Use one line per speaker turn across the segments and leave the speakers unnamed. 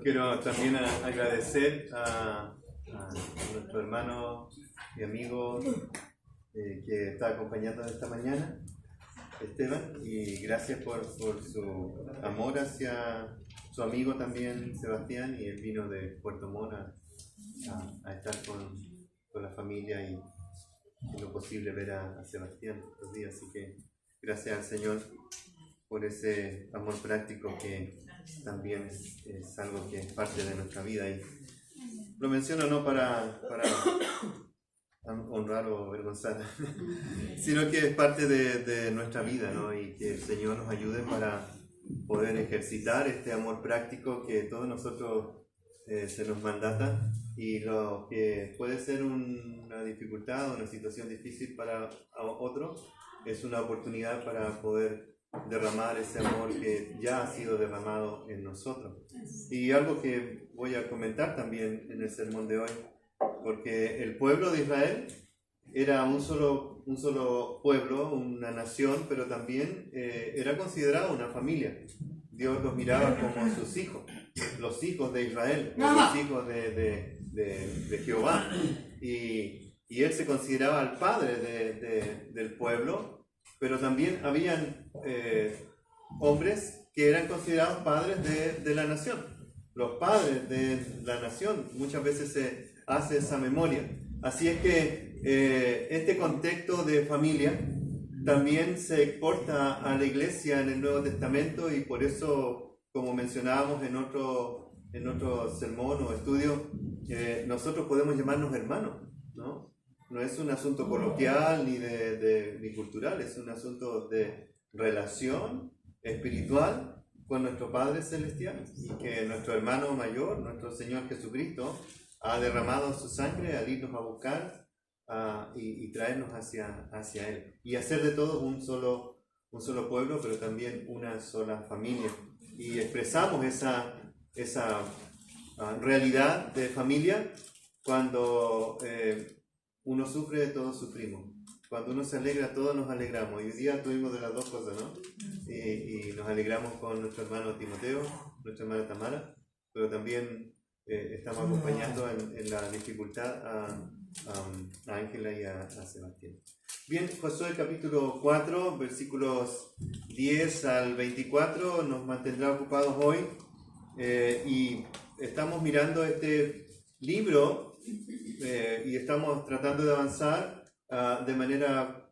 quiero también agradecer a nuestro hermano y amigo que está acompañando esta mañana, Esteban, y gracias por su amor hacia su amigo también, Sebastián, y él vino de Puerto Montt a estar con la familia y lo posible ver a Sebastián estos días, así que gracias al Señor por ese amor práctico que también es algo que es parte de nuestra vida. Y lo menciono no para honrar o avergonzar, sino que es parte de nuestra vida, ¿no? Y que el Señor nos ayude para poder ejercitar este amor práctico que todos nosotros se nos mandata, y lo que puede ser una dificultad o una situación difícil para otro es una oportunidad para poder derramar ese amor que ya ha sido derramado en nosotros. Y algo que voy a comentar también en el sermón de hoy, porque el pueblo de Israel era un solo pueblo, una nación, pero también era considerado una familia. Dios los miraba como sus hijos, los hijos de Israel, los hijos de Jehová. Y él se consideraba el padre del pueblo, pero también habían hombres que eran considerados padres de la nación. Los padres de la nación, muchas veces se hace esa memoria. Así es que este contexto de familia también se exporta a la iglesia en el Nuevo Testamento, y por eso, como mencionábamos en otro sermón o estudio, nosotros podemos llamarnos hermanos, ¿no? No es un asunto coloquial ni cultural, es un asunto de relación espiritual con nuestro Padre Celestial, y que nuestro hermano mayor, nuestro Señor Jesucristo, ha derramado su sangre al irnos a buscar y traernos hacia Él, y hacer de todos un solo pueblo, pero también una sola familia. Y expresamos esa realidad de familia cuando uno sufre, todos sufrimos. Cuando uno se alegra, todos nos alegramos. Y hoy día tuvimos de las dos cosas, ¿no? Y nos alegramos con nuestro hermano Timoteo, nuestra hermana Tamara, pero también estamos acompañando en la dificultad a Ángela y a Sebastián. Bien, Josué capítulo 4, versículos 10 al 24 nos mantendrá ocupados hoy, y estamos mirando este libro y estamos tratando de avanzar de manera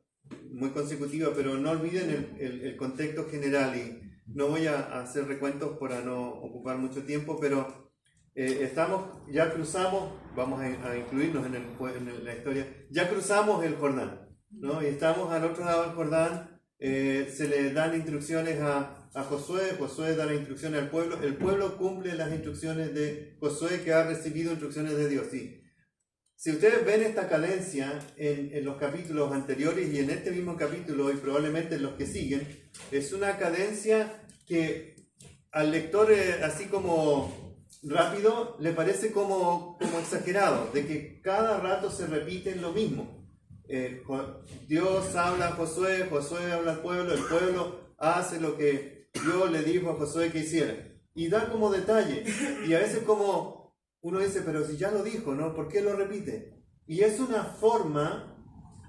muy consecutiva, pero no olviden el contexto general, y no voy a hacer recuentos para no ocupar mucho tiempo, pero ya cruzamos, vamos a incluirnos en la historia, ya cruzamos el Jordán, ¿no? Y estamos al otro lado del Jordán. Se le dan instrucciones a Josué da las instrucciones al pueblo, el pueblo cumple las instrucciones de Josué, que ha recibido instrucciones de Dios. Sí. Si ustedes ven esta cadencia en los capítulos anteriores y en este mismo capítulo, y probablemente en los que siguen, es una cadencia que al lector, así como rápido, le parece como exagerado, de que cada rato se repiten lo mismo. Dios habla a Josué habla al pueblo, el pueblo hace lo que Dios le dijo a Josué que hiciera, y da como detalle, y a veces como uno dice, pero si ya lo dijo, ¿no? ¿Por qué lo repite? Y es una forma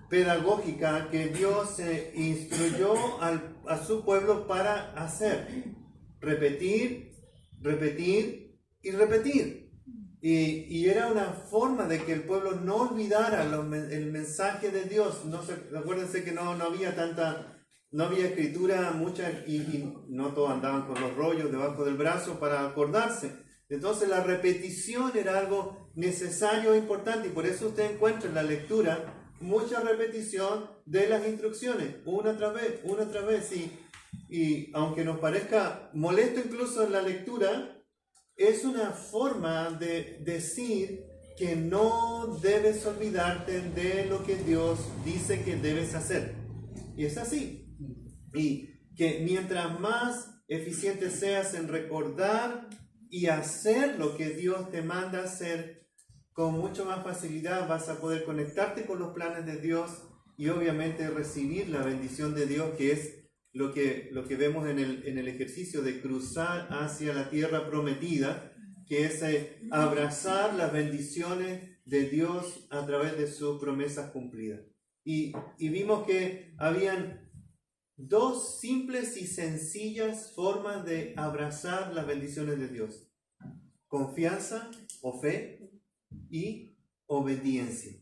pedagógica que Dios instruyó a su pueblo para hacer: repetir y repetir. Y era una forma de que el pueblo no olvidara el mensaje de Dios. Acuérdense que no había escritura mucha, y no todos andaban con los rollos debajo del brazo para acordarse. Entonces la repetición era algo necesario e importante, y por eso usted encuentra en la lectura mucha repetición de las instrucciones, una tras vez. Y aunque nos parezca molesto incluso en la lectura, es una forma de decir que no debes olvidarte de lo que Dios dice que debes hacer. Y es así. Y que mientras más eficiente seas en recordar y hacer lo que Dios te manda hacer, con mucho más facilidad vas a poder conectarte con los planes de Dios y obviamente recibir la bendición de Dios, que es lo que vemos en el ejercicio de cruzar hacia la tierra prometida, que es abrazar las bendiciones de Dios a través de sus promesas cumplidas. Y vimos que habían dos simples y sencillas formas de abrazar las bendiciones de Dios: confianza o fe y obediencia.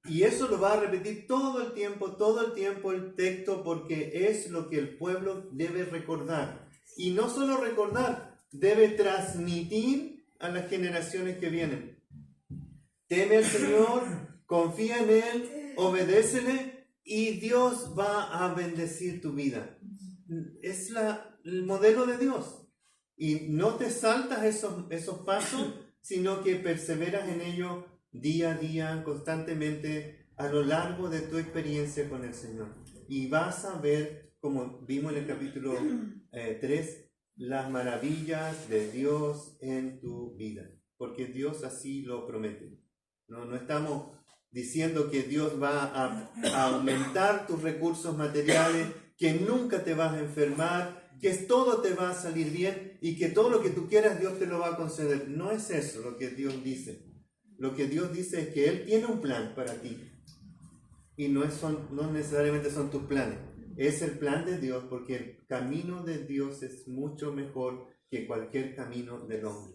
Y eso lo va a repetir todo el tiempo el texto, porque es lo que el pueblo debe recordar. Y no solo recordar, debe transmitir a las generaciones que vienen. Teme al Señor, confía en Él, obedécele y Dios va a bendecir tu vida. Es el modelo de Dios. Y no te saltas esos pasos, sino que perseveras en ello día a día, constantemente, a lo largo de tu experiencia con el Señor. Y vas a ver, como vimos en el capítulo 3, las maravillas de Dios en tu vida. Porque Dios así lo promete. No estamos diciendo que Dios va a aumentar tus recursos materiales, que nunca te vas a enfermar, que todo te va a salir bien y que todo lo que tú quieras Dios te lo va a conceder. No es eso lo que Dios dice. Lo que Dios dice es que Él tiene un plan para ti. Y no necesariamente son tus planes. Es el plan de Dios, porque el camino de Dios es mucho mejor que cualquier camino del hombre.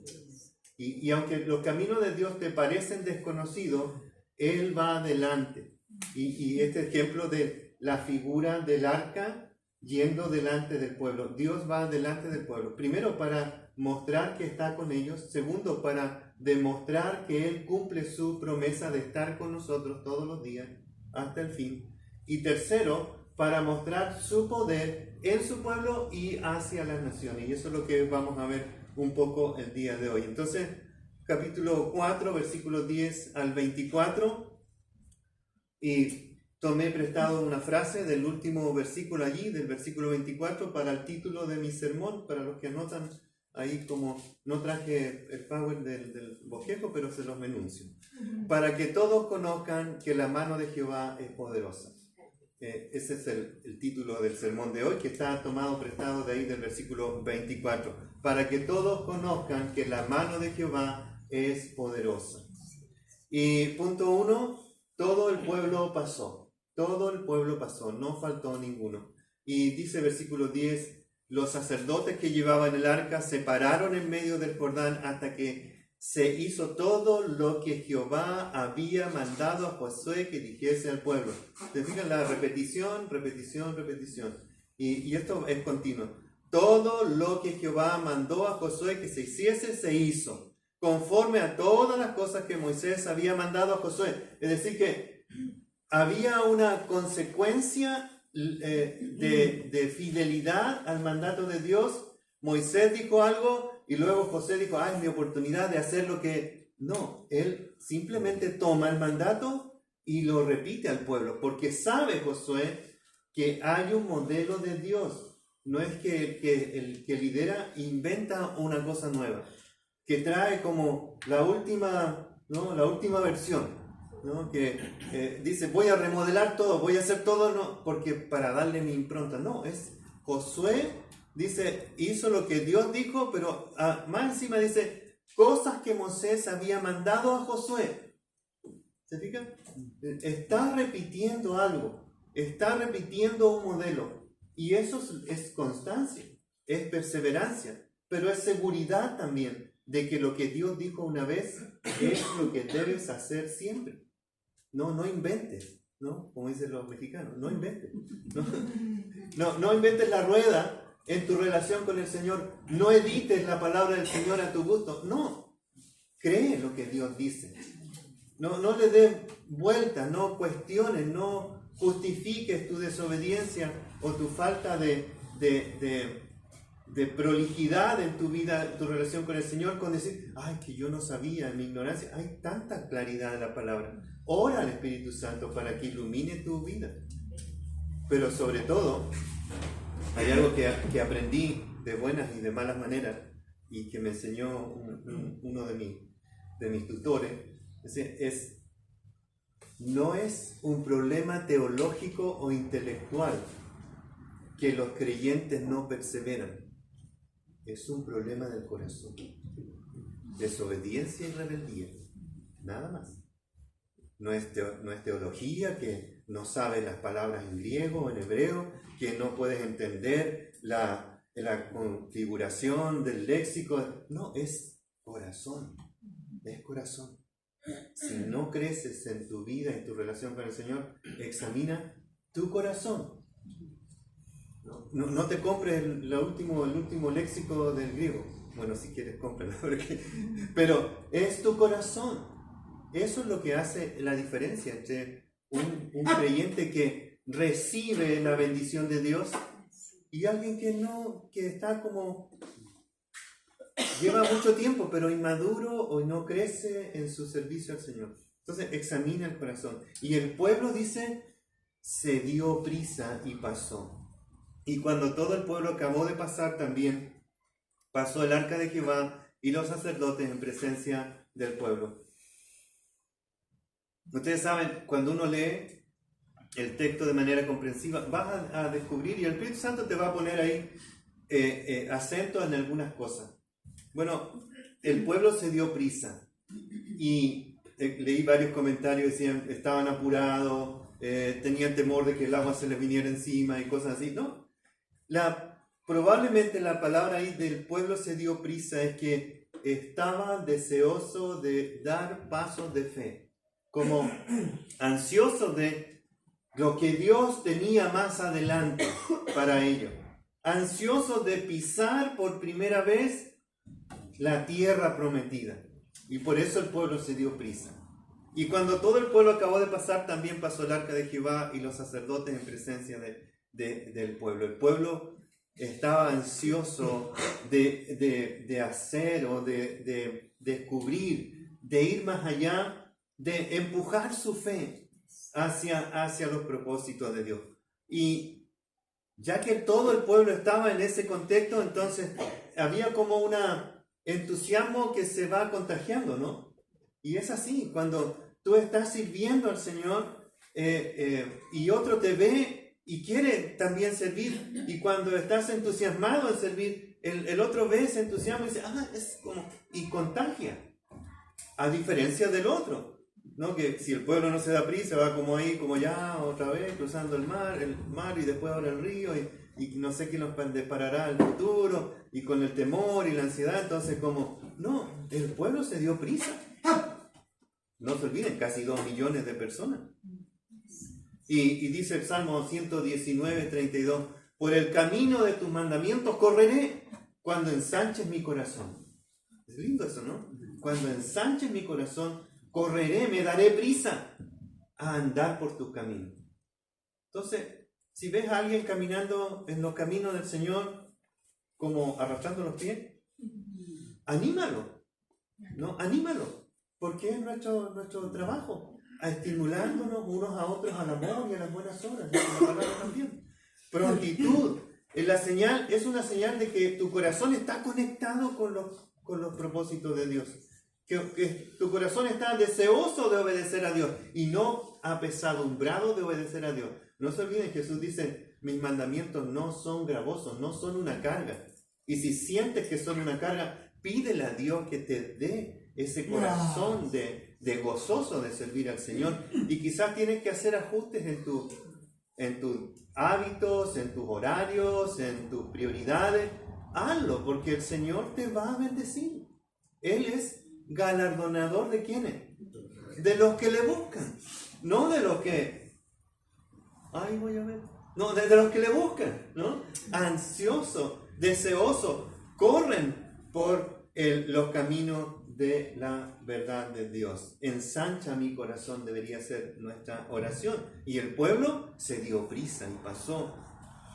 Y aunque los caminos de Dios te parecen desconocidos, Él va adelante. Y este ejemplo de la figura del arca yendo delante del pueblo. Dios va delante del pueblo. Primero, para mostrar que está con ellos. Segundo, para demostrar que Él cumple su promesa de estar con nosotros todos los días hasta el fin. Y tercero, para mostrar su poder en su pueblo y hacia las naciones. Y eso es lo que vamos a ver un poco el día de hoy. Entonces, capítulo 4, versículos 10 al 24. Y tomé prestado una frase del último versículo allí, del versículo 24, para el título de mi sermón. Para los que anotan ahí, como no traje el power del bosquejo, pero se los menuncio. Para que todos conozcan que la mano de Jehová es poderosa. Ese es el título del sermón de hoy, que está tomado prestado de ahí del versículo 24. Para que todos conozcan que la mano de Jehová es poderosa. Y punto 1, todo el pueblo pasó. Todo el pueblo pasó, no faltó ninguno. Y dice versículo 10, los sacerdotes que llevaban el arca se pararon en medio del Jordán hasta que se hizo todo lo que Jehová había mandado a Josué que dijese al pueblo. ¿Se fijan? La repetición. Y esto es continuo. Todo lo que Jehová mandó a Josué que se hiciese, se hizo, conforme a todas las cosas que Moisés había mandado a Josué. Es decir que había una consecuencia de fidelidad al mandato de Dios. Moisés dijo algo y luego Josué dijo, es mi oportunidad de hacer lo que... No, él simplemente toma el mandato y lo repite al pueblo, porque sabe Josué que hay un modelo de Dios. No es que el que lidera inventa una cosa nueva, que trae como la última versión. ¿No? Que dice, voy a remodelar todo, voy a hacer todo, no, porque para darle mi impronta. No, es Josué, dice, hizo lo que Dios dijo, pero más encima dice, cosas que Moisés había mandado a Josué. ¿Se fijan? Está repitiendo algo, está repitiendo un modelo, y eso es constancia, es perseverancia, pero es seguridad también de que lo que Dios dijo una vez es lo que debes hacer siempre. No inventes, ¿no? Como dicen los mexicanos, no inventes. No inventes la rueda en tu relación con el Señor. No edites la palabra del Señor a tu gusto. No, cree lo que Dios dice. No le des vueltas, no cuestiones, no justifiques tu desobediencia o tu falta de prolijidad en tu vida, tu relación con el Señor, con decir, que yo no sabía, en mi ignorancia. Hay tanta claridad en la palabra. Ora al Espíritu Santo para que ilumine tu vida. Pero sobre todo, hay algo que aprendí de buenas y de malas maneras y que me enseñó uno de mis tutores. No es un problema teológico o intelectual que los creyentes no perseveran. es un problema del corazón. Desobediencia y rebeldía. Nada más. No es teología, que no sabes las palabras en griego o en hebreo, que no puedes entender la configuración del léxico. No, es corazón. Es corazón. Si no creces en tu vida, en tu relación con el Señor, examina tu corazón. No te compres el último léxico del griego. Bueno, si quieres, cómpralo. Pero es tu corazón. Eso es lo que hace la diferencia entre un creyente que recibe la bendición de Dios y alguien que está como, lleva mucho tiempo, pero inmaduro o no crece en su servicio al Señor. Entonces examina el corazón. Y el pueblo dice, se dio prisa y pasó. Y cuando todo el pueblo acabó de pasar también, pasó el arca de Jehová y los sacerdotes en presencia del pueblo. Ustedes saben, cuando uno lee el texto de manera comprensiva, vas a descubrir, y el Espíritu Santo te va a poner ahí acento en algunas cosas. Bueno, el pueblo se dio prisa, y leí varios comentarios, decían, estaban apurados, tenían temor de que el agua se les viniera encima y cosas así. No, probablemente la palabra ahí del pueblo se dio prisa es que estaba deseoso de dar pasos de fe, como ansioso de lo que Dios tenía más adelante para ellos, ansioso de pisar por primera vez la tierra prometida, y por eso el pueblo se dio prisa. Y cuando todo el pueblo acabó de pasar, también pasó el arca de Jehová y los sacerdotes en presencia del pueblo. El pueblo estaba ansioso de hacer o de descubrir, de ir más allá, de empujar su fe hacia los propósitos de Dios. Y ya que todo el pueblo estaba en ese contexto, entonces había como un entusiasmo que se va contagiando, ¿no? Y es así, cuando tú estás sirviendo al Señor y otro te ve y quiere también servir, y cuando estás entusiasmado en servir, el otro ve ese entusiasmo y dice, es como, y contagia, a diferencia del otro, ¿no? Que si el pueblo no se da prisa, va como ahí, como ya, otra vez, cruzando el mar y después ahora el río, y no sé qué nos deparará el futuro, y con el temor y la ansiedad, entonces como, no, el pueblo se dio prisa. No se olviden, casi 2 millones de personas. Y dice el Salmo 119, 32, por el camino de tus mandamientos correré cuando ensanches mi corazón. Es lindo eso, ¿no? Cuando ensanches mi corazón, correré, me daré prisa a andar por tus caminos. Entonces, si ves a alguien caminando en los caminos del Señor, como arrastrando los pies, anímalo, ¿no? Anímalo, porque es nuestro trabajo, a estimularnos unos a otros al amor y a las buenas obras, la palabra también. Prontitud, es una señal de que tu corazón está conectado con los propósitos de Dios. Que tu corazón está deseoso de obedecer a Dios y no apesadumbrado de obedecer a Dios. No se olviden, Jesús dice, mis mandamientos no son gravosos, no son una carga. Y si sientes que son una carga, pídele a Dios que te dé ese corazón de gozoso de servir al Señor. Y quizás tienes que hacer ajustes en tus hábitos, en tus horarios, en tus prioridades. Hazlo, porque el Señor te va a bendecir. Él es galardonador de ¿quiénes? De los que le buscan, no de los que no, de los que le buscan, ¿no? Ansioso, deseoso, corren por los caminos de la verdad de Dios. Ensancha mi corazón, debería ser nuestra oración. Y el pueblo se dio prisa y pasó.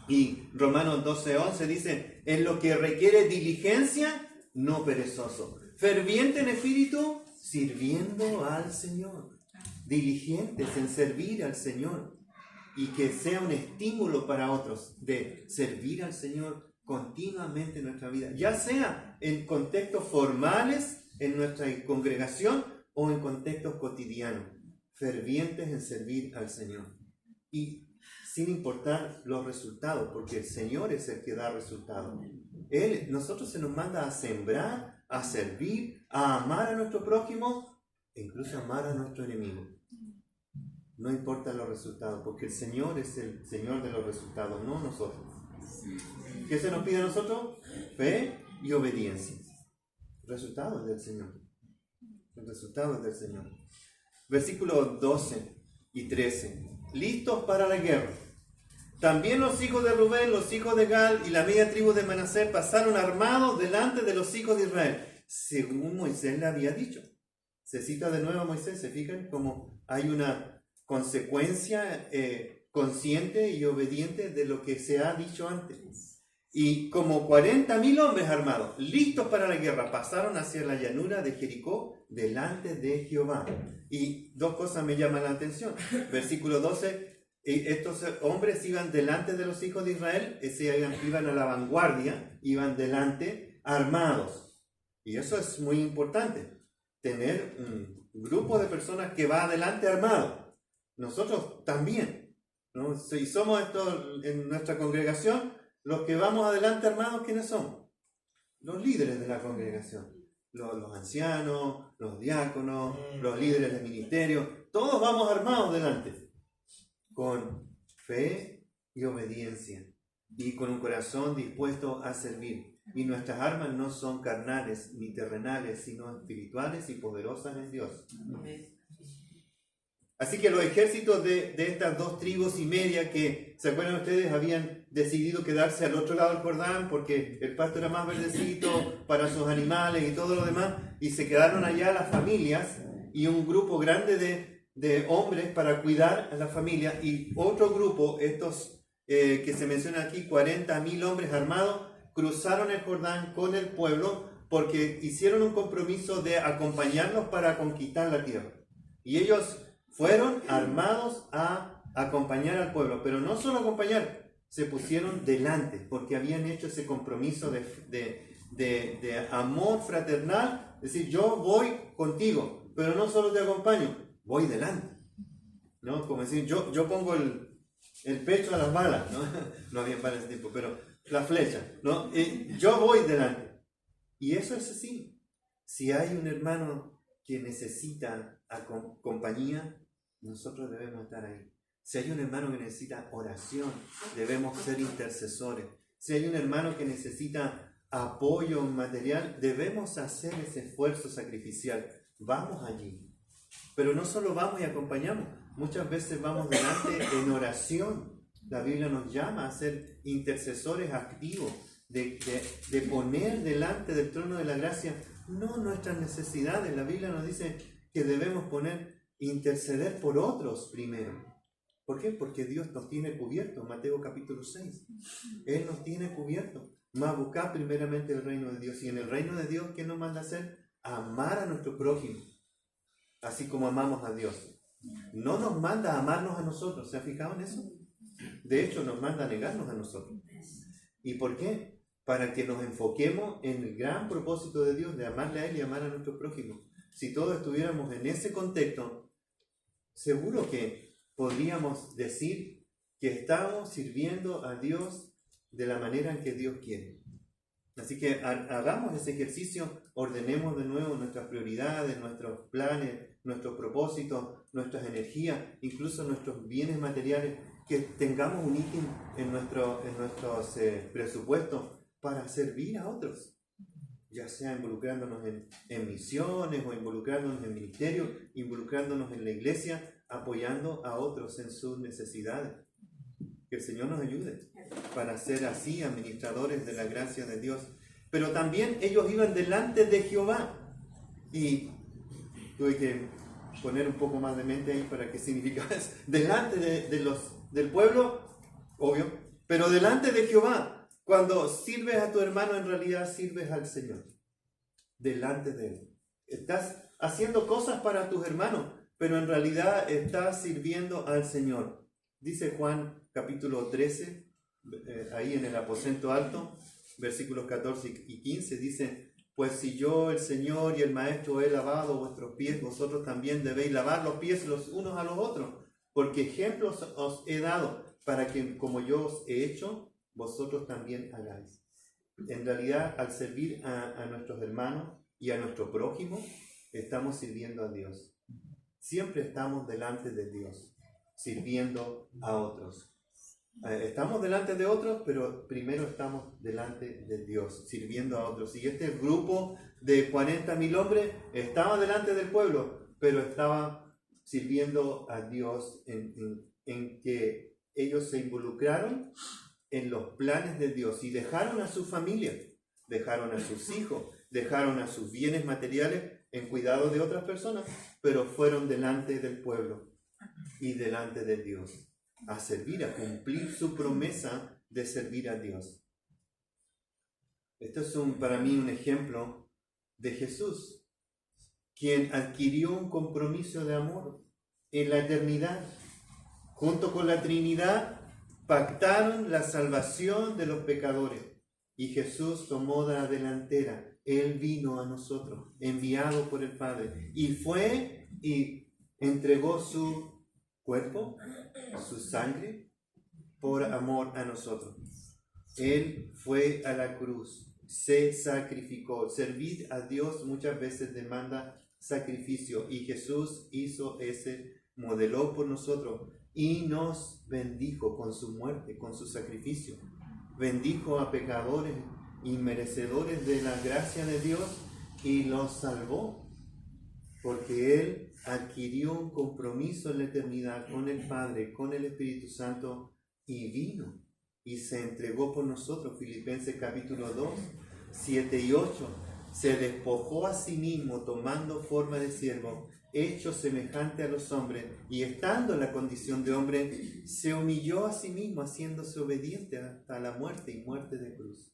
Y Romanos 12:11 dice, en lo que requiere diligencia, no perezoso, ferviente en espíritu, sirviendo al Señor. Diligentes en servir al Señor. Y que sea un estímulo para otros de servir al Señor continuamente en nuestra vida. Ya sea en contextos formales, en nuestra congregación, o en contextos cotidianos. Fervientes en servir al Señor. Y sin importar los resultados, porque el Señor es el que da resultados. Nosotros se nos manda a sembrar, a servir, a amar a nuestro prójimo e incluso amar a nuestro enemigo. No importa los resultados, porque el Señor es el Señor de los resultados, no nosotros. ¿Qué se nos pide a nosotros? Fe y obediencia. El resultado es del Señor. El resultado es del Señor. Versículos 12 y 13. Listos para la guerra. También los hijos de Rubén, los hijos de Gad y la media tribu de Manasés pasaron armados delante de los hijos de Israel, según Moisés le había dicho. Se cita de nuevo a Moisés, ¿se fijan? Como hay una consecuencia consciente y obediente de lo que se ha dicho antes. Y como 40.000 hombres armados, listos para la guerra, pasaron hacia la llanura de Jericó delante de Jehová. Y dos cosas me llaman la atención. Versículo 12. Estos hombres iban delante de los hijos de Israel, iban a la vanguardia, iban delante armados. Y eso es muy importante, tener un grupo de personas que va adelante armado. Nosotros también, ¿no? Si somos en nuestra congregación, los que vamos adelante armados, ¿quiénes son? Los líderes de la congregación, los ancianos, los diáconos, los líderes del ministerio, todos vamos armados delante, con fe y obediencia, y con un corazón dispuesto a servir. Y nuestras armas no son carnales ni terrenales, sino espirituales y poderosas en Dios. Así que los ejércitos de estas dos tribus y media que, ¿se acuerdan ustedes? Habían decidido quedarse al otro lado del Jordán porque el pasto era más verdecito para sus animales y todo lo demás, y se quedaron allá las familias y un grupo grande de hombres para cuidar a la familia, y otro grupo, estos que se mencionan aquí, 40.000 hombres armados, cruzaron el Jordán con el pueblo porque hicieron un compromiso de acompañarlos para conquistar la tierra. Y ellos fueron armados a acompañar al pueblo, pero no solo acompañar, se pusieron delante porque habían hecho ese compromiso de amor fraternal, es decir, yo voy contigo, pero no solo te acompaño, voy delante, ¿no? Como decir, yo pongo el pecho a las balas, ¿no? No había balas en ese tiempo, pero la flecha, ¿no? Yo voy delante. Y eso es así. Si hay un hermano que necesita compañía, nosotros debemos estar ahí. Si hay un hermano que necesita oración, debemos ser intercesores. Si hay un hermano que necesita apoyo material, debemos hacer ese esfuerzo sacrificial. Vamos allí. Pero no solo vamos y acompañamos, muchas veces vamos delante en oración. La Biblia nos llama a ser intercesores activos, de poner delante del trono de la gracia no nuestras necesidades. La Biblia nos dice que debemos interceder por otros primero. ¿Por qué? Porque Dios nos tiene cubierto. Mateo capítulo 6. Él nos tiene cubierto. Mas buscad primeramente el reino de Dios. Y en el reino de Dios, ¿qué nos manda a hacer? Amar a nuestro prójimo, así como amamos a Dios. No nos manda a amarnos a nosotros. ¿Se ha fijado en eso? De hecho, nos manda a negarnos a nosotros. ¿Y por qué? Para que nos enfoquemos en el gran propósito de Dios de amarle a Él y amar a nuestro prójimo. Si todos estuviéramos en ese contexto, seguro que podríamos decir que estamos sirviendo a Dios de la manera en que Dios quiere. Así que hagamos ese ejercicio, ordenemos de nuevo nuestras prioridades, nuestros planes, nuestros propósitos, nuestras energías, incluso nuestros bienes materiales, que tengamos un ítem en nuestros presupuestos para servir a otros, ya sea involucrándonos en misiones o involucrándonos en ministerio, involucrándonos en la iglesia, apoyando a otros en sus necesidades. Que el Señor nos ayude para ser así administradores de la gracia de Dios. Pero también ellos iban delante de Jehová. Y tuve que poner un poco más de mente ahí para qué significa eso. Delante del pueblo, obvio, pero delante de Jehová. Cuando sirves a tu hermano, en realidad sirves al Señor. Delante de Él. Estás haciendo cosas para tus hermanos, pero en realidad estás sirviendo al Señor. Dice Juan capítulo 13, ahí en el aposento alto, versículos 14 y 15, dice: pues si yo, el Señor y el Maestro, he lavado vuestros pies, vosotros también debéis lavar los pies los unos a los otros, porque ejemplos os he dado, para que como yo os he hecho, vosotros también hagáis. En realidad, al servir a nuestros hermanos y a nuestro prójimo, estamos sirviendo a Dios. Siempre estamos delante de Dios, sirviendo a otros. Estamos delante de otros, pero primero estamos delante de Dios, sirviendo a otros. Y este grupo de 40.000 hombres estaba delante del pueblo, pero estaba sirviendo a Dios en que ellos se involucraron en los planes de Dios y dejaron a su familia, dejaron a sus hijos, dejaron a sus bienes materiales en cuidado de otras personas, pero fueron delante del pueblo y delante de Dios a servir, a cumplir su promesa de servir a Dios. Esto es para mí un ejemplo de Jesús, quien adquirió un compromiso de amor en la eternidad. Junto con la Trinidad pactaron la salvación de los pecadores y Jesús tomó la delantera. Él vino a nosotros, enviado por el Padre, y fue y entregó su cuerpo, su sangre, por amor a nosotros. Él fue a la cruz, se sacrificó. Servir a Dios muchas veces demanda sacrificio, y Jesús hizo modeló por nosotros y nos bendijo con su muerte, con su sacrificio. Bendijo a pecadores inmerecedores de la gracia de Dios y los salvó, porque Él adquirió un compromiso en la eternidad con el Padre, con el Espíritu Santo, y vino y se entregó por nosotros. Filipenses capítulo 2, 7 y 8. Se despojó a sí mismo tomando forma de siervo, hecho semejante a los hombres, y estando en la condición de hombre, se humilló a sí mismo, haciéndose obediente hasta la muerte y muerte de cruz.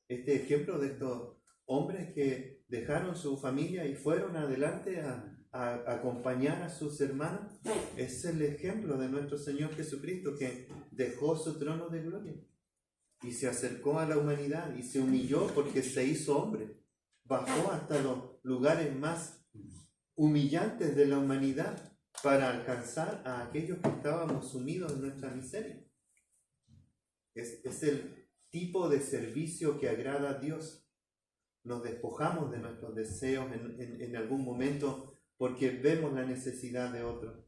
Este ejemplo de estos hombres que dejaron su familia y fueron adelante a acompañar a sus hermanos, es el ejemplo de nuestro Señor Jesucristo, que dejó su trono de gloria y se acercó a la humanidad y se humilló porque se hizo hombre. Bajó hasta los lugares más humillantes de la humanidad para alcanzar a aquellos que estábamos sumidos en nuestra miseria. Es el tipo de servicio que agrada a Dios. Nos despojamos de nuestros deseos en algún momento porque vemos la necesidad de otro,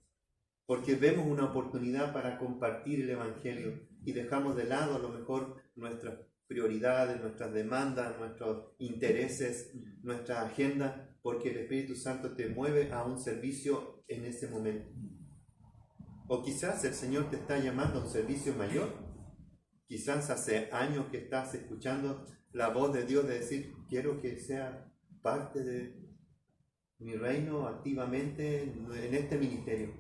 porque vemos una oportunidad para compartir el Evangelio y dejamos de lado a lo mejor nuestras prioridades, nuestras demandas, nuestros intereses, nuestra agenda, porque el Espíritu Santo te mueve a un servicio en ese momento. O quizás el Señor te está llamando a un servicio mayor. Quizás hace años que estás escuchando la voz de Dios de decir, quiero que sea parte de mi reino activamente en este ministerio.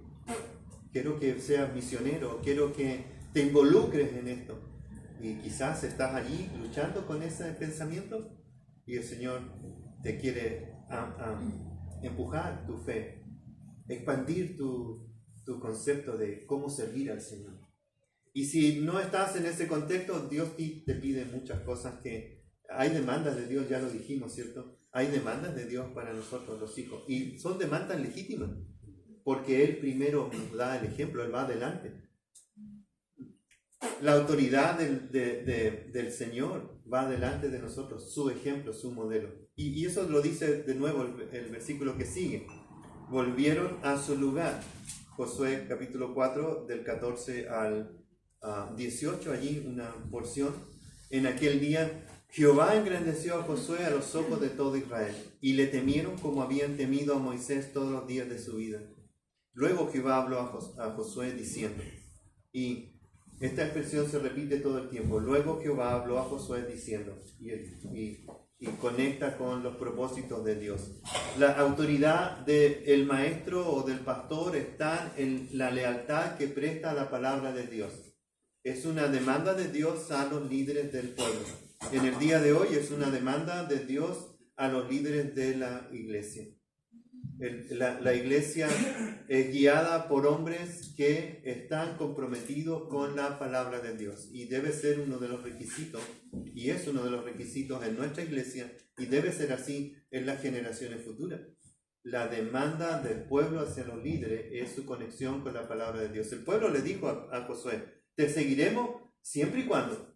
Quiero que seas misionero, quiero que te involucres en esto. Y quizás estás allí luchando con ese pensamiento y el Señor te quiere empujar tu fe, expandir tu concepto de cómo servir al Señor. Y si no estás en ese contexto, Dios te pide muchas cosas que hay demandas de Dios, ya lo dijimos, ¿cierto? Hay demandas de Dios para nosotros los hijos y son demandas legítimas porque Él primero nos da el ejemplo, Él va adelante. La autoridad del Señor va delante de nosotros, su ejemplo, su modelo. Y eso lo dice de nuevo el versículo que sigue. Volvieron a su lugar. Josué capítulo 4 del 14 al 18, allí una porción. En aquel día Jehová engrandeció a Josué a los ojos de todo Israel, y le temieron como habían temido a Moisés todos los días de su vida. Luego Jehová habló a Josué diciendo, y esta expresión se repite todo el tiempo, luego Jehová habló a Josué diciendo, y conecta con los propósitos de Dios. La autoridad del maestro o del pastor está en la lealtad que presta a la palabra de Dios. Es una demanda de Dios a los líderes del pueblo. En el día de hoy es una demanda de Dios a los líderes de la iglesia. La iglesia es guiada por hombres que están comprometidos con la palabra de Dios y debe ser uno de los requisitos, y es uno de los requisitos en nuestra iglesia y debe ser así en las generaciones futuras. La demanda del pueblo hacia los líderes es su conexión con la palabra de Dios. El pueblo le dijo a Josué, te seguiremos siempre y cuando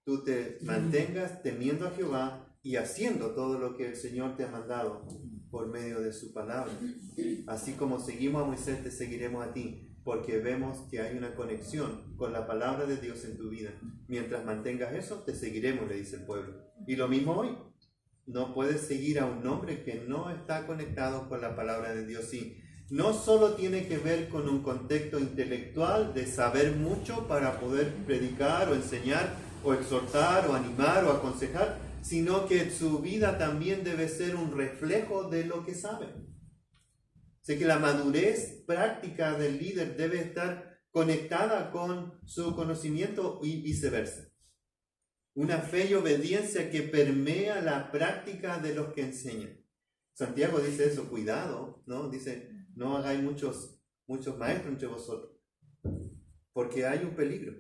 tú te mantengas temiendo a Jehová y haciendo todo lo que el Señor te ha mandado por medio de su palabra. Así como seguimos a Moisés, te seguiremos a ti, porque vemos que hay una conexión con la palabra de Dios en tu vida. Mientras mantengas eso, te seguiremos, le dice el pueblo. Y lo mismo hoy. No puedes seguir a un hombre que no está conectado con la palabra de Dios. Y no solo tiene que ver con un contexto intelectual de saber mucho para poder predicar o enseñar o exhortar o animar o aconsejar, sino que su vida también debe ser un reflejo de lo que sabe. Así que la madurez práctica del líder debe estar conectada con su conocimiento y viceversa. Una fe y obediencia que permea la práctica de los que enseñan. Santiago dice eso, cuidado, ¿no? Dice, no hagáis muchos maestros entre vosotros, porque hay un peligro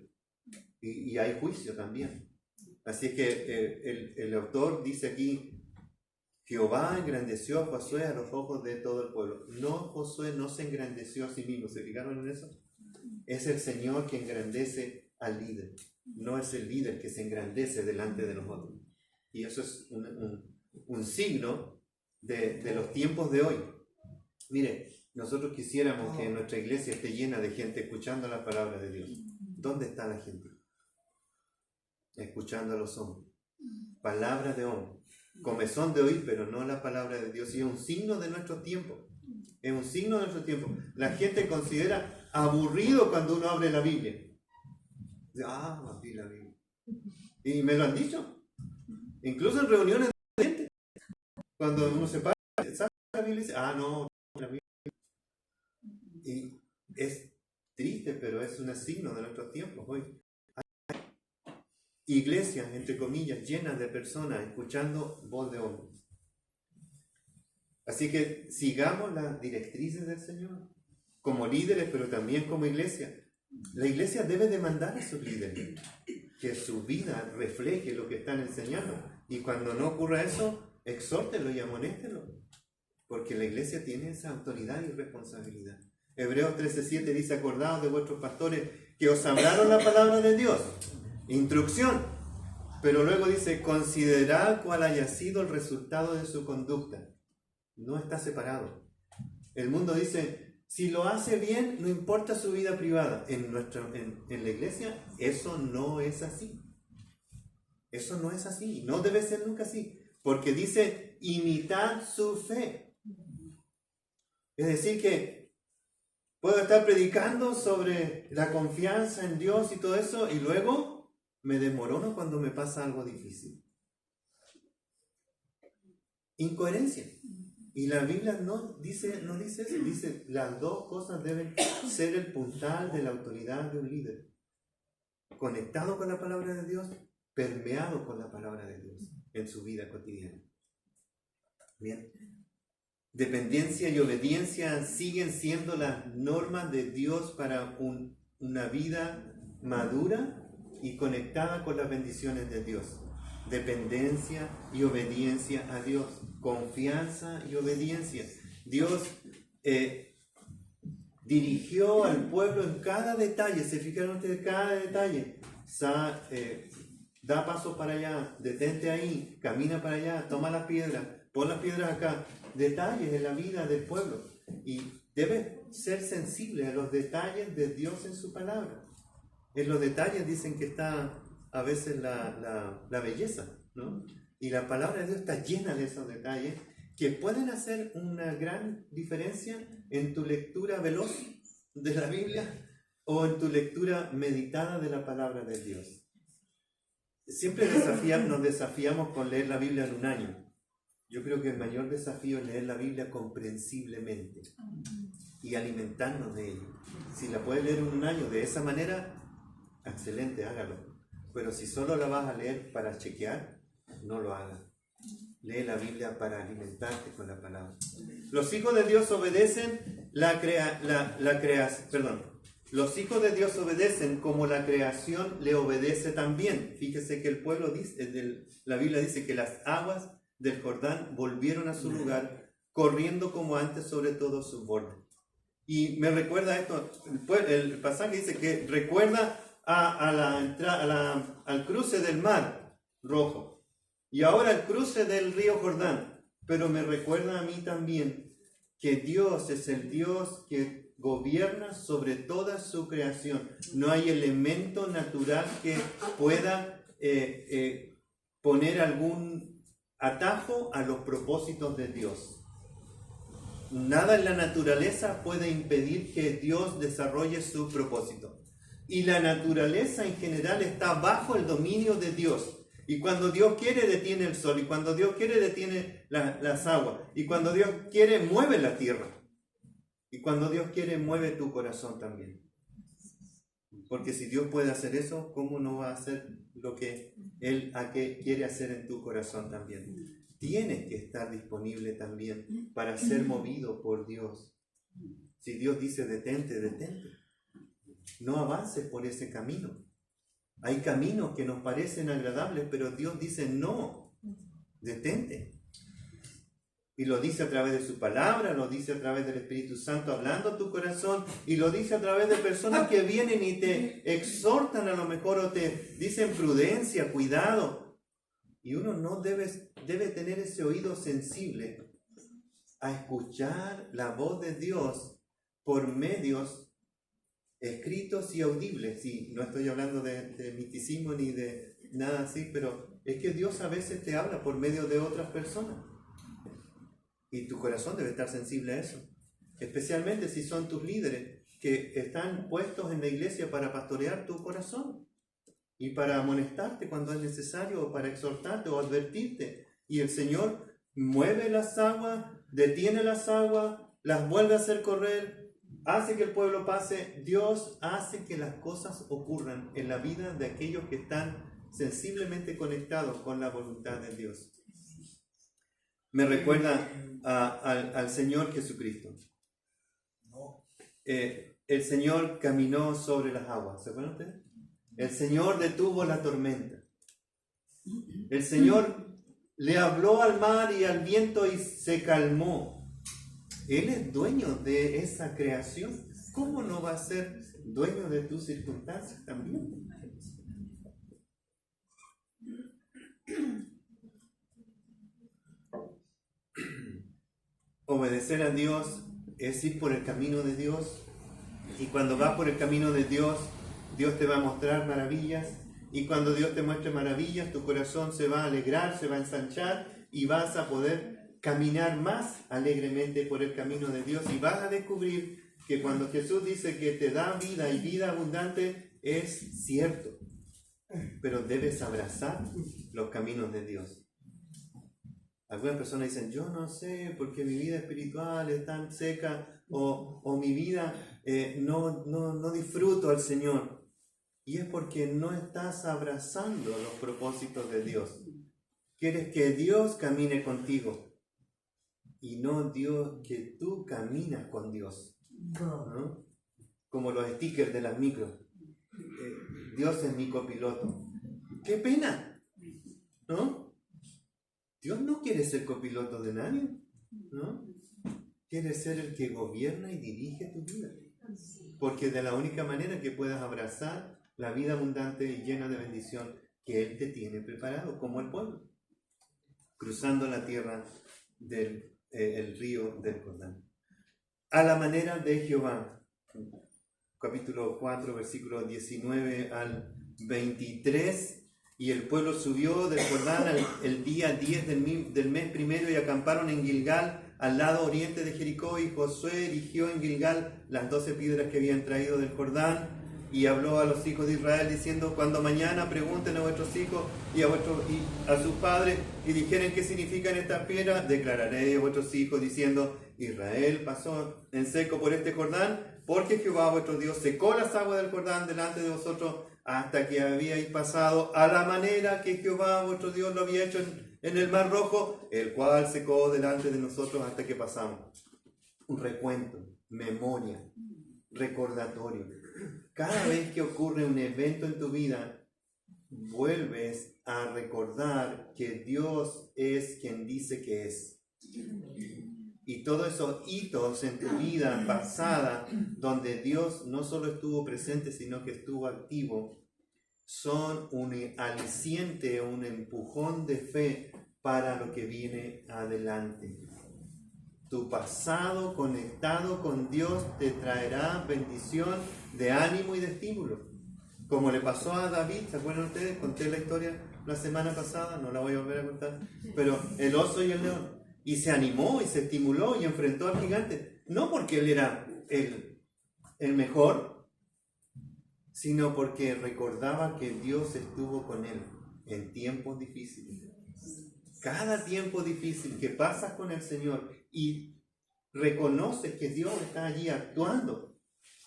y hay juicio también. Así es que el autor dice aquí, Jehová engrandeció a Josué a los ojos de todo el pueblo. No, Josué no se engrandeció a sí mismo. ¿Se fijaron en eso? Es el Señor que engrandece al líder. No es el líder que se engrandece delante de nosotros. Y eso es un signo de los tiempos de hoy. Mire, nosotros quisiéramos que nuestra iglesia esté llena de gente escuchando la palabra de Dios. ¿Dónde está la gente? Escuchando a los hombres. Palabra de hombre. Comezón de oír, pero no la palabra de Dios. Y es un signo de nuestro tiempo. Es un signo de nuestro tiempo. La gente considera aburrido cuando uno abre la Biblia. Abrí la Biblia. Y me lo han dicho. Incluso en reuniones de gente. Cuando uno se para, saca la Biblia y dice, no, la Biblia. Y es triste, pero es un signo de nuestros tiempos hoy. Iglesias, entre comillas, llenas de personas escuchando voz de hombre. Así que sigamos las directrices del Señor, como líderes, pero también como iglesia. La iglesia debe demandar a sus líderes que su vida refleje lo que están enseñando. Y cuando no ocurra eso, exhórtelo y amonéstelo, porque la iglesia tiene esa autoridad y responsabilidad. Hebreos 13:7 dice, acordaos de vuestros pastores que os hablaron la palabra de Dios. Instrucción, pero luego dice, considerad cuál haya sido el resultado de su conducta. No está separado. El mundo dice, si lo hace bien, no importa su vida privada. En la iglesia, eso no es así. Eso no es así, no debe ser nunca así, porque dice, imitad su fe. Es decir que puedo estar predicando sobre la confianza en Dios y todo eso, y luego me desmorono cuando me pasa algo difícil. Incoherencia. Y la Biblia no dice eso. Dice, las dos cosas deben ser el puntal de la autoridad de un líder. Conectado con la palabra de Dios, permeado con la palabra de Dios en su vida cotidiana. Bien. Dependencia y obediencia siguen siendo las normas de Dios para una vida madura y conectada con las bendiciones de Dios. Dependencia y obediencia a Dios. Confianza y obediencia. Dios dirigió al pueblo en cada detalle. ¿Se fijaron ustedes? Cada detalle. Da pasos para allá, detente ahí, camina para allá, toma las piedras, pon las piedras acá. Detalles de la vida del pueblo. Y debe ser sensible a los detalles de Dios en su palabra. En los detalles dicen que está a veces la belleza, ¿no? Y la palabra de Dios está llena de esos detalles que pueden hacer una gran diferencia en tu lectura veloz de la Biblia o en tu lectura meditada de la palabra de Dios. Siempre nos desafiamos con leer la Biblia en un año. Yo creo que el mayor desafío es leer la Biblia comprensiblemente y alimentarnos de ella. Si la puedes leer en un año de esa manera, excelente, hágalo. Pero si solo la vas a leer para chequear, no lo hagas. Lee la Biblia para alimentarte con la palabra. Los hijos de Dios obedecen Los hijos de Dios obedecen como la creación le obedece también. Fíjese que el pueblo dice, la Biblia dice que las aguas del Jordán volvieron a su lugar, corriendo como antes sobre todo sus bordes. Y me recuerda esto, el pasaje dice que recuerda al cruce del Mar Rojo y ahora al cruce del río Jordán, pero me recuerda a mí también que Dios es el Dios que gobierna sobre toda su creación. No hay elemento natural que pueda poner algún atajo a los propósitos de Dios. Nada en la naturaleza puede impedir que Dios desarrolle su propósito. Y la naturaleza en general está bajo el dominio de Dios. Y cuando Dios quiere, detiene el sol. Y cuando Dios quiere, detiene las aguas. Y cuando Dios quiere, mueve la tierra. Y cuando Dios quiere, mueve tu corazón también. Porque si Dios puede hacer eso, ¿cómo no va a hacer lo que Él quiere hacer en tu corazón también? Tienes que estar disponible también para ser movido por Dios. Si Dios dice detente, detente. No avances por ese camino. Hay caminos que nos parecen agradables, pero Dios dice no, detente. Y lo dice a través de su palabra, lo dice a través del Espíritu Santo hablando a tu corazón, y lo dice a través de personas que vienen y te exhortan a lo mejor o te dicen prudencia, cuidado. Y uno no debe tener ese oído sensible a escuchar la voz de Dios por medios escritos y audibles. Y no estoy hablando de misticismo ni de nada así, pero es que Dios a veces te habla por medio de otras personas. Y tu corazón debe estar sensible a eso. Especialmente si son tus líderes que están puestos en la iglesia para pastorear tu corazón y para amonestarte cuando es necesario, o para exhortarte o advertirte. Y el Señor mueve las aguas, detiene las aguas, las vuelve a hacer correr, hace que el pueblo pase. Dios hace que las cosas ocurran en la vida de aquellos que están sensiblemente conectados con la voluntad de Dios. Me recuerda al Señor Jesucristo. El Señor caminó sobre las aguas, ¿se acuerdan ustedes? El Señor detuvo la tormenta. El Señor le habló al mar y al viento y se calmó. Él es dueño de esa creación. ¿Cómo no va a ser dueño de tus circunstancias también? Obedecer a Dios es ir por el camino de Dios. Y cuando vas por el camino de Dios, Dios te va a mostrar maravillas. Y cuando Dios te muestre maravillas, tu corazón se va a alegrar, se va a ensanchar y vas a poder caminar más alegremente por el camino de Dios. Y vas a descubrir que cuando Jesús dice que te da vida y vida abundante, es cierto. Pero debes abrazar los caminos de Dios. Algunas personas dicen, yo no sé, porque mi vida espiritual es tan seca, o mi vida no disfruto al Señor. Y es porque no estás abrazando los propósitos de Dios. Quieres que Dios camine contigo y no Dios que tú caminas con Dios, ¿no? Como los stickers de las micros. Dios es mi copiloto. ¡Qué pena! ¿No? Dios no quiere ser copiloto de nadie, ¿no? Quiere ser el que gobierna y dirige tu vida. Porque de la única manera que puedas abrazar la vida abundante y llena de bendición que Él te tiene preparado, como el pueblo, cruzando la tierra del el río del Jordán. A la manera de Jehová, capítulo 4, versículos 19 al 23. Y el pueblo subió del Jordán el día 10 del mes primero y acamparon en Gilgal, al lado oriente de Jericó, y Josué erigió en Gilgal las 12 piedras que habían traído del Jordán, y habló a los hijos de Israel diciendo, cuando mañana pregunten a vuestros hijos y a sus padres y dijeren qué significan estas piedras, declararé a vuestros hijos diciendo, Israel pasó en seco por este Jordán, porque Jehová vuestro Dios secó las aguas del Jordán delante de vosotros hasta que habíais pasado, a la manera que Jehová vuestro Dios lo había hecho en el Mar Rojo, el cual secó delante de nosotros hasta que pasamos. Un recuento, memoria, recordatorio. Cada vez que ocurre un evento en tu vida, vuelves a recordar que Dios es quien dice que es. Y todos esos hitos en tu vida pasada, donde Dios no solo estuvo presente, sino que estuvo activo, son un aliciente, un empujón de fe para lo que viene adelante. Tu pasado conectado con Dios te traerá bendición de ánimo y de estímulo. Como le pasó a David, ¿se acuerdan ustedes? Conté la historia la semana pasada, no la voy a volver a contar, pero el oso y el león. Y se animó y se estimuló y enfrentó al gigante. No porque él era el mejor, sino porque recordaba que Dios estuvo con él en tiempos difíciles. Cada tiempo difícil que pasas con el Señor y reconoces que Dios está allí actuando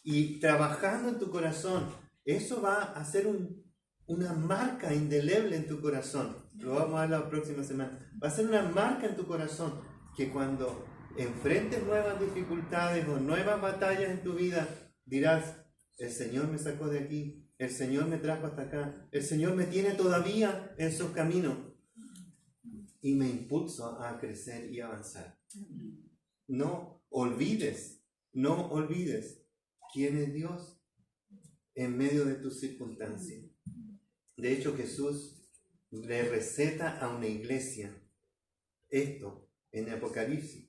y trabajando en tu corazón, eso va a hacer una marca indeleble en tu corazón. Lo vamos a ver la próxima semana. Va a ser una marca en tu corazón que cuando enfrentes nuevas dificultades o nuevas batallas en tu vida, dirás: el Señor me sacó de aquí, el Señor me trajo hasta acá, el Señor me tiene todavía en sus caminos y me impulsa a crecer y avanzar. No olvides quién es Dios en medio de tus circunstancias. De hecho, Jesús le receta a una iglesia esto en Apocalipsis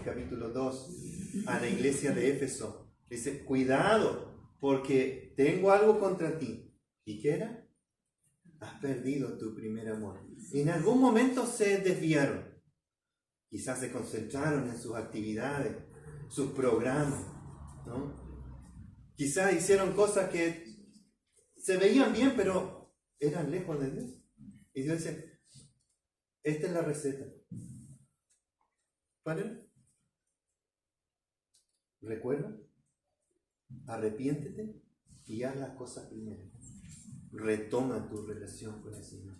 capítulo 2, a la iglesia de Éfeso. Dice: cuidado, porque tengo algo contra ti. ¿Y qué era? Has perdido tu primer amor. En algún momento se desviaron. Quizás se concentraron en sus actividades, sus programas, ¿no? Quizás hicieron cosas que se veían bien, pero eran lejos de Dios. Y Dios dice: esta es la receta. ¿Vale? Recuerda, arrepiéntete y haz las cosas primero. Retoma tu relación con el Señor.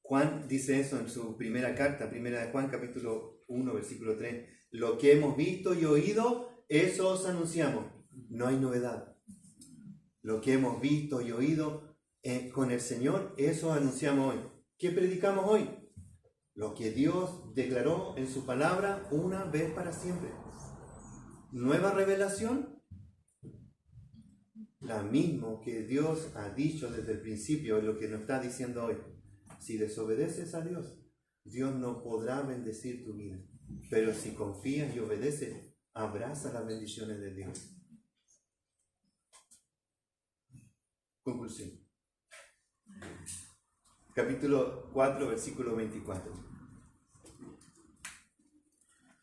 Juan dice eso en su primera carta, primera de Juan, capítulo 1, versículo 3. Lo que hemos visto y oído, eso os anunciamos. No hay novedad. Lo que hemos visto y oído con el Señor, eso anunciamos hoy. ¿Qué predicamos hoy? Lo que Dios declaró en su palabra una vez para siempre. Nueva revelación, la misma que Dios ha dicho desde el principio, es lo que nos está diciendo hoy. Si desobedeces a Dios, Dios no podrá bendecir tu vida. Pero si confías y obedeces, abraza las bendiciones de Dios. Conclusión. Capítulo 4, versículo 24.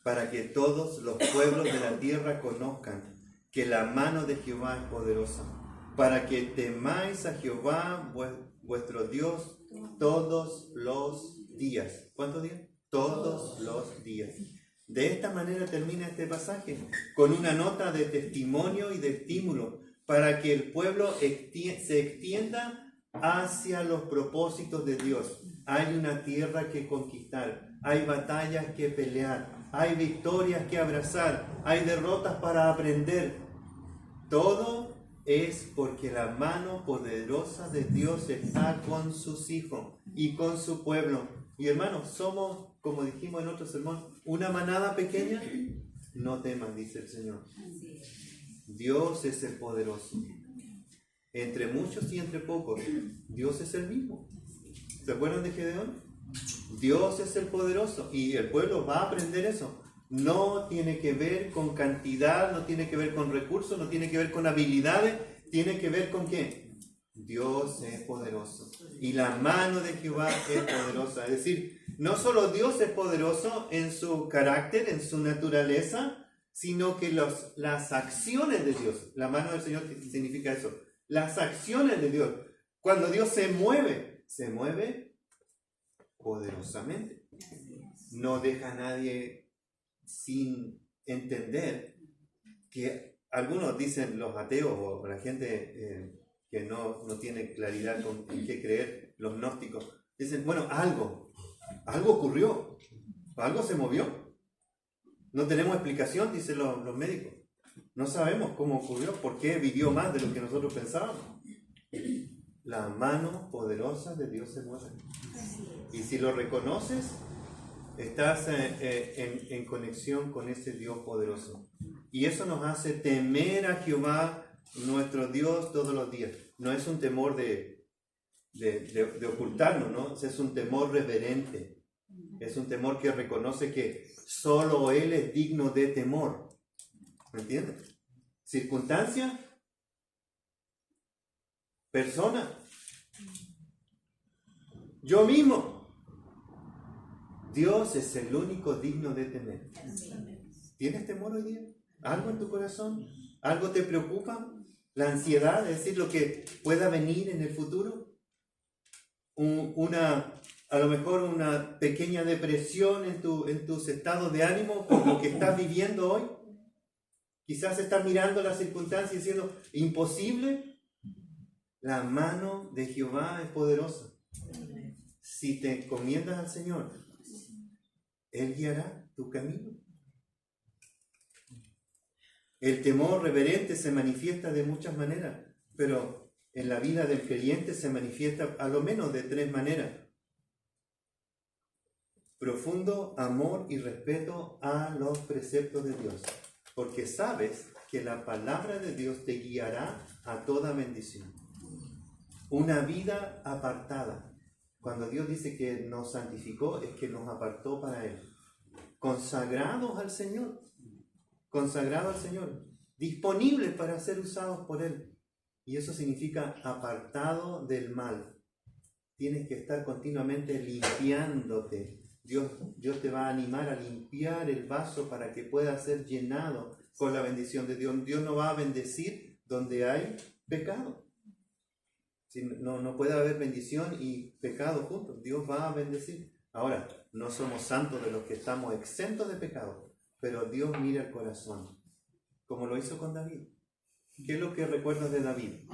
Para que todos los pueblos de la tierra conozcan que la mano de Jehová es poderosa, para que temáis a Jehová vuestro Dios todos los días. ¿Cuántos días? Todos los días. De esta manera termina este pasaje, con una nota de testimonio y de estímulo, para que el pueblo se extienda hacia los propósitos de Dios. Hay una tierra que conquistar, hay batallas que pelear, hay victorias que abrazar, hay derrotas para aprender. Todo es porque la mano poderosa de Dios está con sus hijos y con su pueblo. Y hermanos, somos, como dijimos en otro sermón, una manada pequeña. No temas, dice el Señor. Dios es el poderoso. Entre muchos y entre pocos, Dios es el mismo. ¿Se acuerdan de Gedeón? Dios es el poderoso y el pueblo va a aprender eso. No tiene que ver con cantidad, no tiene que ver con recursos, no tiene que ver con habilidades, tiene que ver con ¿qué? Dios es poderoso y la mano de Jehová es poderosa. Es decir, no solo Dios es poderoso en su carácter, en su naturaleza, sino que las acciones de Dios, la mano del Señor, ¿qué significa eso? Las acciones de Dios. Cuando Dios se mueve poderosamente. No deja a nadie sin entender que algunos dicen, los ateos o la gente que no tiene claridad en qué creer, los gnósticos, dicen, bueno, algo ocurrió, algo se movió. No tenemos explicación, dicen los médicos. No sabemos cómo ocurrió, por qué vivió más de lo que nosotros pensábamos. la mano poderosa de Dios se mueve. Y si lo reconoces, estás en conexión con ese Dios poderoso. Y eso nos hace temer a Jehová, nuestro Dios, todos los días. No es un temor de ocultarnos, ¿no? Es un temor reverente. Es un temor que reconoce que solo Él es digno de temor. ¿Me entiendes? Circunstancia, persona, yo mismo. Dios es el único digno de temer. ¿Tienes temor hoy día? ¿Algo en tu corazón? ¿Algo te preocupa? ¿La ansiedad, es decir, lo que pueda venir en el futuro? A lo mejor una pequeña depresión en tus estados de ánimo por lo que estás viviendo hoy. Quizás estás mirando las circunstancias y diciendo, imposible. La mano de Jehová es poderosa. Si te encomiendas al Señor, Él guiará tu camino. El temor reverente se manifiesta de muchas maneras, pero en la vida del creyente se manifiesta a lo menos de 3 maneras. Profundo amor y respeto a los preceptos de Dios, porque sabes que la palabra de Dios te guiará a toda bendición. Una vida apartada. Cuando Dios dice que nos santificó, es que nos apartó para Él. Consagrados al Señor. Consagrados al Señor. Disponibles para ser usados por Él. Y eso significa apartado del mal. Tienes que estar continuamente limpiándote. Dios te va a animar a limpiar el vaso para que pueda ser llenado con la bendición de Dios. Dios no va a bendecir donde hay pecado. No puede haber bendición y pecado juntos. Dios va a bendecir. Ahora, no somos santos de los que estamos exentos de pecado, pero Dios mira el corazón, como lo hizo con David. ¿Qué es lo que recuerdas de David?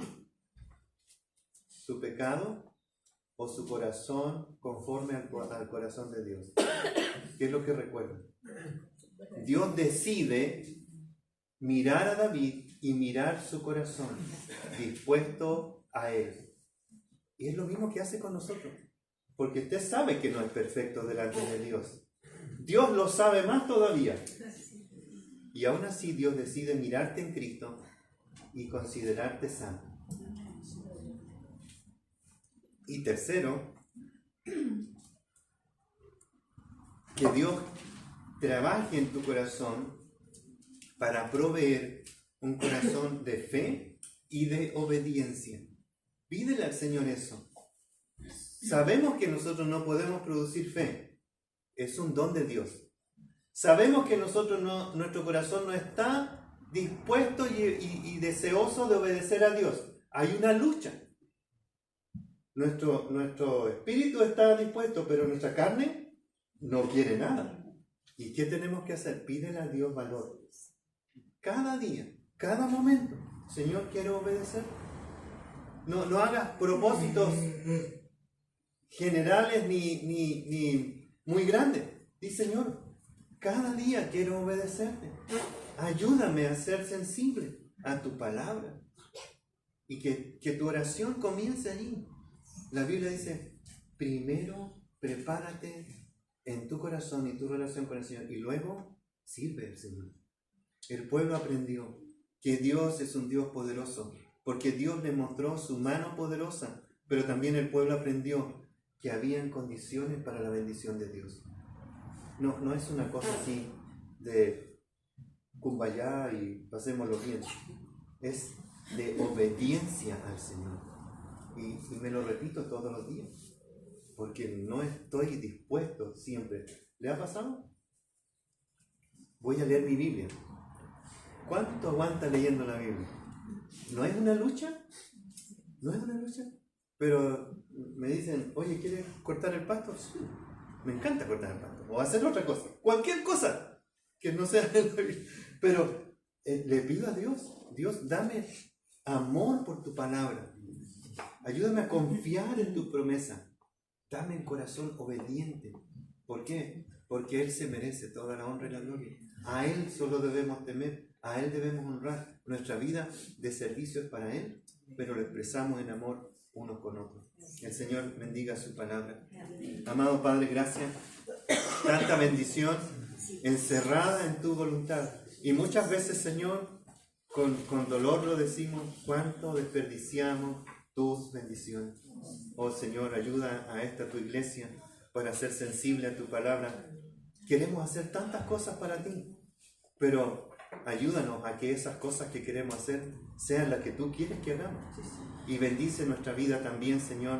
¿Su pecado o su corazón conforme al corazón de Dios? ¿Qué es lo que recuerdas? Dios decide mirar a David y mirar su corazón, dispuesto a Él. Y es lo mismo que hace con nosotros. Porque usted sabe que no es perfecto delante de Dios. Dios lo sabe más todavía. Y aún así Dios decide mirarte en Cristo y considerarte santo. Y tercero, que Dios trabaje en tu corazón para proveer un corazón de fe y de obediencia. Pídele al Señor eso. Sabemos que nosotros no podemos producir fe. Es un don de Dios. Sabemos que nuestro corazón no está dispuesto y deseoso de obedecer a Dios. Hay una lucha. Nuestro espíritu está dispuesto, pero nuestra carne no quiere nada. ¿Y qué tenemos que hacer? Pídele a Dios valor. Cada día, cada momento. Señor, quiero obedecer. No hagas propósitos generales ni muy grandes. Dice, Señor, cada día quiero obedecerte. Ayúdame a ser sensible a tu palabra. Y que tu oración comience allí. La Biblia dice, primero prepárate en tu corazón y tu relación con el Señor. Y luego sirve al Señor. El pueblo aprendió que Dios es un Dios poderoso. Porque Dios le mostró su mano poderosa, pero también el pueblo aprendió que habían condiciones para la bendición de Dios. No es una cosa así de kumbaya y pasémoslo bien. Es de obediencia al Señor. Y me lo repito todos los días, porque no estoy dispuesto siempre. ¿Le ha pasado? Voy a leer mi Biblia. ¿Cuánto aguanta leyendo la Biblia? ¿No es una lucha? ¿No es una lucha? Pero me dicen, oye, ¿quieres cortar el pasto? Sí, me encanta cortar el pasto. O hacer otra cosa. Cualquier cosa que no sea en la Biblia. Pero le pido a Dios, Dios, dame amor por tu palabra. Ayúdame a confiar en tu promesa. Dame un corazón obediente. ¿Por qué? Porque Él se merece toda la honra y la gloria. A Él solo debemos temer. A Él debemos honrar. Nuestra vida de servicio es para Él, pero lo expresamos en amor unos con otros. El Señor bendiga su palabra. Amado Padre, gracias. Tanta bendición encerrada en tu voluntad. Y muchas veces, Señor, con dolor lo decimos, cuánto desperdiciamos tus bendiciones. Oh Señor, ayuda a esta tu iglesia para ser sensible a tu palabra. Queremos hacer tantas cosas para ti, pero ayúdanos a que esas cosas que queremos hacer sean las que tú quieres que hagamos. Y bendice nuestra vida también, Señor.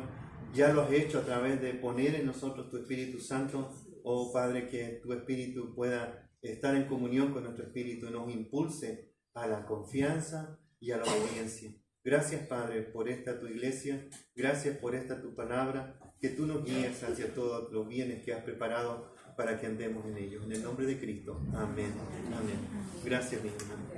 Ya lo has hecho a través de poner en nosotros tu Espíritu Santo. Oh Padre, que tu Espíritu pueda estar en comunión con nuestro Espíritu y nos impulse a la confianza y a la obediencia. Gracias, Padre, por esta tu iglesia. Gracias por esta tu palabra. Que tú nos guíes hacia todos los bienes que has preparado para que andemos en ellos. En el nombre de Cristo. Amén. Amén. Gracias, mi hermano.